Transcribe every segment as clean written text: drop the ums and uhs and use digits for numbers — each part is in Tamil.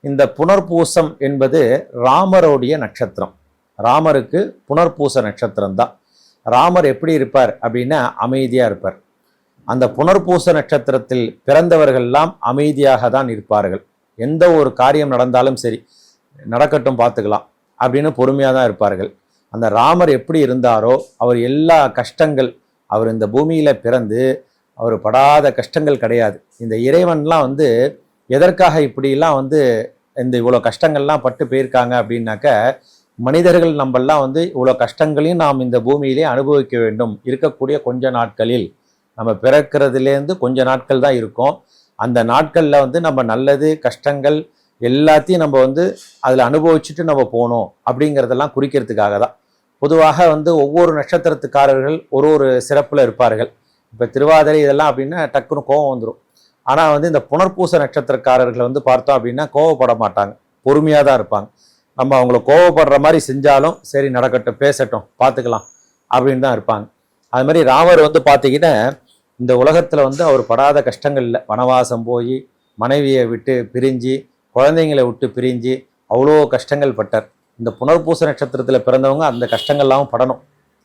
இந்த புனர்பூசம் என்பது ராமருடைய நட்சத்திரம். ராமருக்கு புனர்பூச நட்சத்திரம் தான். ராமர் எப்படி இருப்பார் அப்படின்னா அமைதியாக இருப்பார். அந்த புனர்பூச நட்சத்திரத்தில் பிறந்தவர்கள்லாம் அமைதியாக தான் இருப்பார்கள். எந்த ஒரு காரியம் நடந்தாலும் சரி, நடக்கட்டும் பார்த்துக்கலாம் அப்படின்னு பொறுமையாக தான் இருப்பார்கள். அந்த ராமர் எப்படி இருந்தாரோ, அவர் எல்லா கஷ்டங்கள், அவர் இந்த பூமியில் பிறந்து அவர் படாத கஷ்டங்கள் கிடையாது. இந்த இறைவன்லாம் எதற்காக இப்படிலாம் இந்த இவ்வளோ கஷ்டங்கள்லாம் பட்டு போயிருக்காங்க அப்படின்னாக்க, மனிதர்கள் நம்மெல்லாம் இவ்வளோ கஷ்டங்களையும் நாம் இந்த பூமியிலே அனுபவிக்க வேண்டும். இருக்கக்கூடிய கொஞ்ச நாட்களில், நம்ம பிறக்கிறதுலேருந்து கொஞ்ச நாட்கள் தான் இருக்கும். அந்த நாட்களில் நம்ம நல்லது கஷ்டங்கள் எல்லாத்தையும் நம்ம அதில் அனுபவிச்சுட்டு நம்ம போகணும் அப்படிங்கிறதெல்லாம் குறிக்கிறதுக்காக தான். பொதுவாக ஒவ்வொரு நட்சத்திரத்துக்காரர்கள் ஒரு ஒரு சிறப்பில் இருப்பார்கள். இப்போ திருவாதிரை இதெல்லாம் அப்படின்னா டக்குன்னு கோபம் வந்துடும். ஆனால் இந்த புனர்பூச நட்சத்திரக்காரர்களை பார்த்தோம் அப்படின்னா கோவப்பட மாட்டாங்க, பொறுமையாக தான் இருப்பாங்க. நம்ம அவங்கள கோவப்படுற மாதிரி செஞ்சாலும் சரி, நடக்கட்டும், பேசட்டும், பார்த்துக்கலாம் அப்படின்னு தான் இருப்பாங்க. அது மாதிரி ராமர் பார்த்தீங்கன்னா இந்த உலகத்தில் அவர் படாத கஷ்டங்கள் இல்லை. வனவாசம் போய் மனைவியை விட்டு பிரிஞ்சு, குழந்தைங்களை விட்டு பிரிஞ்சு அவ்வளோ கஷ்டங்கள் பட்டார். இந்த புனர்பூச நட்சத்திரத்தில் பிறந்தவங்க அந்த கஷ்டங்கள்லாம் படணும்.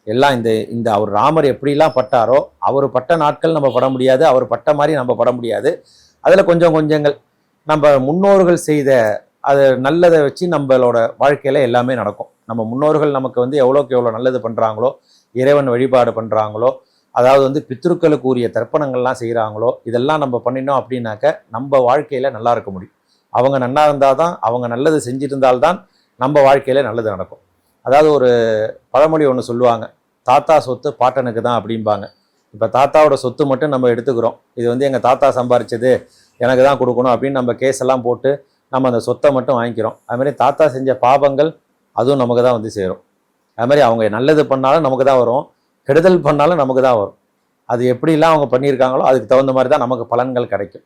எல்லாம் இந்த அவர் ராமர் எப்படிலாம் பட்டாரோ, அவர் பட்ட நாட்கள் நம்ம பட முடியாது, அவர் பட்ட மாதிரி நம்ம பட முடியாது. அதில் கொஞ்சங்கள் நம்ம முன்னோர்கள் செய்த அது நல்லதை வச்சு நம்மளோட வாழ்க்கையில் எல்லாமே நடக்கும். நம்ம முன்னோர்கள் நமக்கு எவ்வளோக்கு எவ்வளோ நல்லது பண்ணுறாங்களோ, இறைவன் வழிபாடு பண்ணுறாங்களோ, அதாவது பித்ருக்களுக்கு உரிய தர்ப்பணங்கள்லாம் செய்கிறாங்களோ, இதெல்லாம் நம்ம பண்ணினோம் அப்படின்னாக்க நம்ம வாழ்க்கையில் நல்லா இருக்க முடியும். அவங்க நல்லா இருந்தால் தான், அவங்க நல்லது செஞ்சிருந்தால்தான் நம்ம வாழ்க்கையில் நல்லது நடக்கும். அதாவது ஒரு பழமொழி ஒன்று சொல்லுவாங்க, தாத்தா சொத்து பாட்டனுக்கு தான் அப்படிம்பாங்க. இப்போ தாத்தாவோட சொத்து மட்டும் நம்ம எடுத்துக்கிறோம். இது எங்கள் தாத்தா சம்பாரிச்சது, எனக்கு தான் கொடுக்கணும் அப்படின்னு நம்ம கேஸெல்லாம் போட்டு நம்ம அந்த சொத்தை மட்டும் வாங்கிக்கிறோம். அதுமாதிரி தாத்தா செஞ்ச பாபங்கள் அதுவும் நமக்கு தான் சேரும். அதுமாதிரி அவங்க நல்லது பண்ணாலும் நமக்கு தான் வரும், கெடுதல் பண்ணாலும் நமக்கு தான் வரும். அது எப்படிலாம் அவங்க பண்ணியிருக்காங்களோ அதுக்கு தகுந்த மாதிரி தான் நமக்கு பலன்கள் கிடைக்கும்.